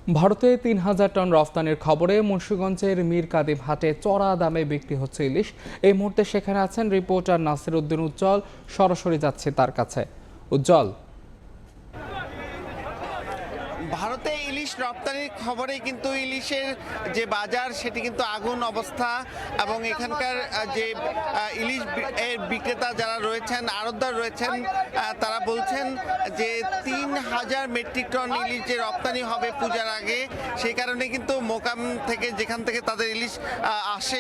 ভারতে ৩,০০০ টন রফতানির খবরে মুন্সিগঞ্জের মীর কাদিম হাটে চড়া দামে বিক্রি হচ্ছে ইলিশ। এই মুহূর্তে সেখানে আছেন রিপোর্টার নাসির উদ্দিন উজ্জ্বল। সরাসরি যাচ্ছে তার কাছে। উজ্জ্বল, ভারতে ইলিশ রপ্তানির খবরে কিন্তু ইলিশের যে বাজার সেটি কিন্তু আগুন অবস্থা, এবং এখানকার যে ইলিশ এর বিক্রেতা যারা রয়েছেন, আড়তদার রয়েছেন, তারা বলছেন যে ৩,০০০ মেট্রিক টন ইলিশ যে রপ্তানি হবে পূজার আগে, সেই কারণে কিন্তু মোকাম থেকে যেখান থেকে তাদের ইলিশ আসে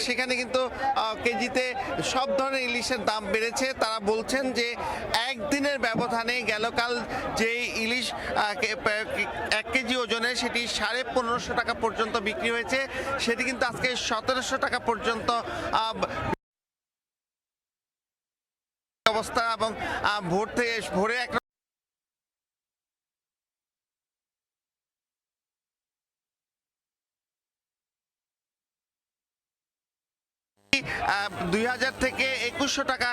সেখানে কিন্তু কেজিতে সব ধরনের ইলিশের দাম বেড়েছে। তারা বলছেন যে একদিনের ব্যবধানে গেলকাল যে ইলিশ 1 কেজি ওজনে সেটি ১৫৫০ টাকা পর্যন্ত বিক্রি হয়েছে, সেটি কিন্তু আজকে ১৭০০ টাকা পর্যন্ত অবস্থা। এবং ভোরে এক ২,০০০ থেকে ২১০০ টাকা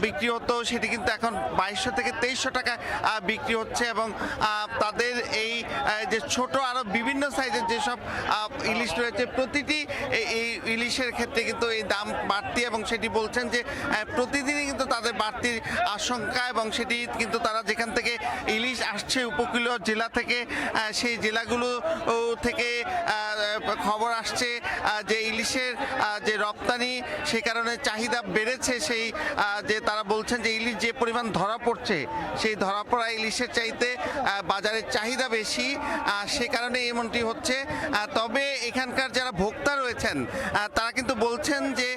বিক্রি হতো, সেটি কিন্তু এখন ২২০০ থেকে ২৩০০ টাকা বিক্রি হচ্ছে। এবং তাদের এই যে ছোট আরো বিভিন্ন সাইজের যেসব ইলিশ রয়েছে, প্রতিটি এই ইলিশের ক্ষেত্রে কিন্তু এই দাম বাড়তি, এবং সেটি বলছেন যে প্রতিদিনই কিন্তু তাদের বাড়তির আশঙ্কা, এবং সেটি কিন্তু তারা যেখান থেকে ইলিশ আসছে উপকূলীয় জেলা থেকে, সেই জেলাগুলো থেকে খবর আসছে যে ইলিশের যে রপ্তানি, সে কারণে চাহিদা বেড়েছে। সেই যে তারা বলছেন যে ইলিশ যে পরিমাণ ধরা পড়ছে, সেই ধরা পড়া ইলিশের চাইতে বাজারের চাহিদা বেশি, সে কারণে এমনটি হচ্ছে। তবে এখানকার যারা ভোক্তা রয়েছেন তারা কিন্তু বলছেন যে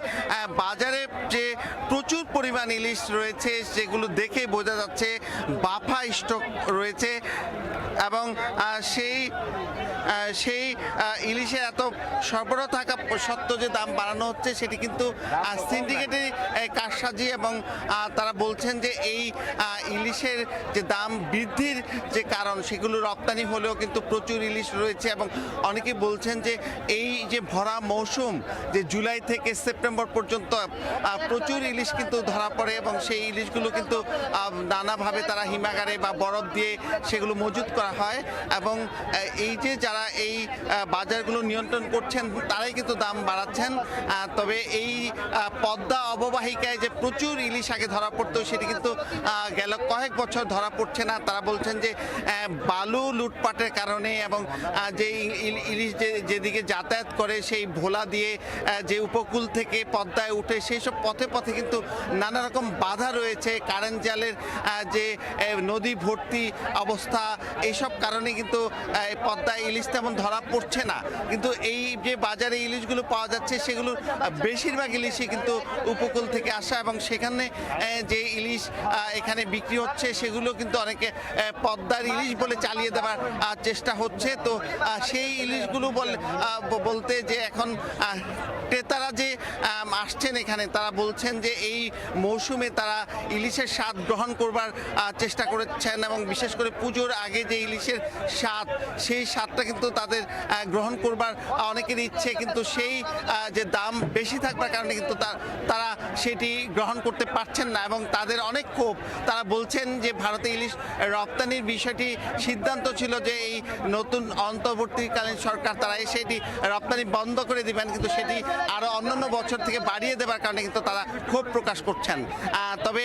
বাজারে যে প্রচুর পরিমাণ ইলিশ রয়েছে, যেগুলো দেখে বোঝা যাচ্ছে বাফা স্টক রয়েছে, এবং সেই ইলিশের এত সরবরাহ থাকা সত্ত্বেও যে দাম বাড়ানো হচ্ছে, সেটি কিন্তু সিন্ডিকেটের কারসাজি। এবং তারা বলছেন যে এই ইলিশের যে দাম বৃদ্ধির যে কারণ, সেগুলো রপ্তানি হলেও কিন্তু প্রচুর ইলিশ রয়েছে। এবং অনেকে বলছেন যে এই যে ভরা মৌসুম, যে জুলাই থেকে সেপ্টেম্বর পর্যন্ত প্রচুর ইলিশ কিন্তু ধরা পড়ে, এবং সেই ইলিশগুলো কিন্তু নানাভাবে তারা হিমাগারে বা বরফ দিয়ে সেগুলো মজুত করা হয়। এবং এই যে যারা এই বাজারগুলো নিয়ন্ত্রণ করছেন, তারাই কিন্তু দাম বাড়াচ্ছেন। তবে এই পদ্মা অববাহিকায় যে প্রচুর ইলিশ আগে ধরা পড়তো, সেটি কিন্তু গেল কয়েক বছর ধরা পড়ছে না। তারা বলছেন যে বালু লুটপাটের কারণে, এবং যে ইলিশ যেদিকে যাতায়াত করে সেই ভোলা দিয়ে যে উপকূল থেকে পদ্মায় উঠে, সেই সব পথে পথে কিন্তু নানা রকম বাধা রয়েছে, কারেন্ট জালের যে নদী ভর্তি অবস্থা, এইসব কারণে কিন্তু পদ্মায় ইলিশ তেমন ধরা পড়ছে না। কিন্তু এই যে বাজারে ইলিশগুলো পাওয়া যাচ্ছে, সেগুলো বেশিরভাগ ইলিশই কিন্তু উপকূল থেকে আসা, এবং সেখানে যে ইলিশ এখানে বিক্রি হচ্ছে, সেগুলো কিন্তু অনেকে পদ্মার ইলিশ বলে চালিয়ে দেওয়ার চেষ্টা হচ্ছে। তো সেই ইলিশগুলো বলতে যে এখন ক্রেতারা যে আসছেন এখানে, তারা বলছেন যে এই মৌসুমে তারা ইলিশের স্বাদ গ্রহণ করবার চেষ্টা করেছেন, এবং বিশেষ করে পুজোর আগে যে ইলিশের স্বাদ, সেই স্বাদটা কিন্তু তাদের গ্রহণ করবার অনেকের ইচ্ছে, কিন্তু সেই যে দাম বেশি থাকবার কারণে কিন্তু তারা সেটি গ্রহণ করতে পারছেন না, এবং তাদের অনেক ক্ষোভ। তারা বলছেন যে ভারতে ইলিশ রপ্তানির বিষয়টি সিদ্ধান্ত ছিল যে এই নতুন অন্তর্বর্তীকালীন সরকার তারা সেটি রপ্তানি বন্ধ করে দিবেন, কিন্তু সেটি আরো অন্যান্য বছর থেকে বাড়িয়ে দেবার কারণে কিন্তু তারা ক্ষোভ প্রকাশ করছেন। তবে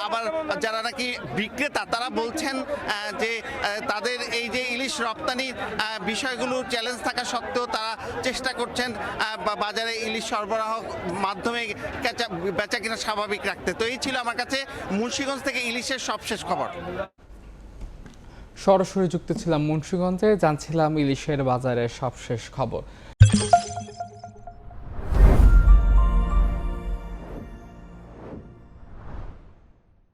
আবার যারা নাকি বিক্রেতা, তারা বলছেন যে তাদের এই যে ইলিশ রপ্তানির বিষয়গুলো চ্যালেঞ্জ থাকা সত্ত্বেও তারা চেষ্টা করছেন বাজারে ইলিশ সরবরাহ মাধ্যমে বেচা কিনা স্বাভাবিক রাখতে। তো এই ছিল আমার কাছে মুন্সিগঞ্জ থেকে ইলিশের সবশেষ খবর। সরাসরি যুক্ত ছিলাম মুন্সিগঞ্জে, জানছিলাম ইলিশের বাজারের সবশেষ খবর।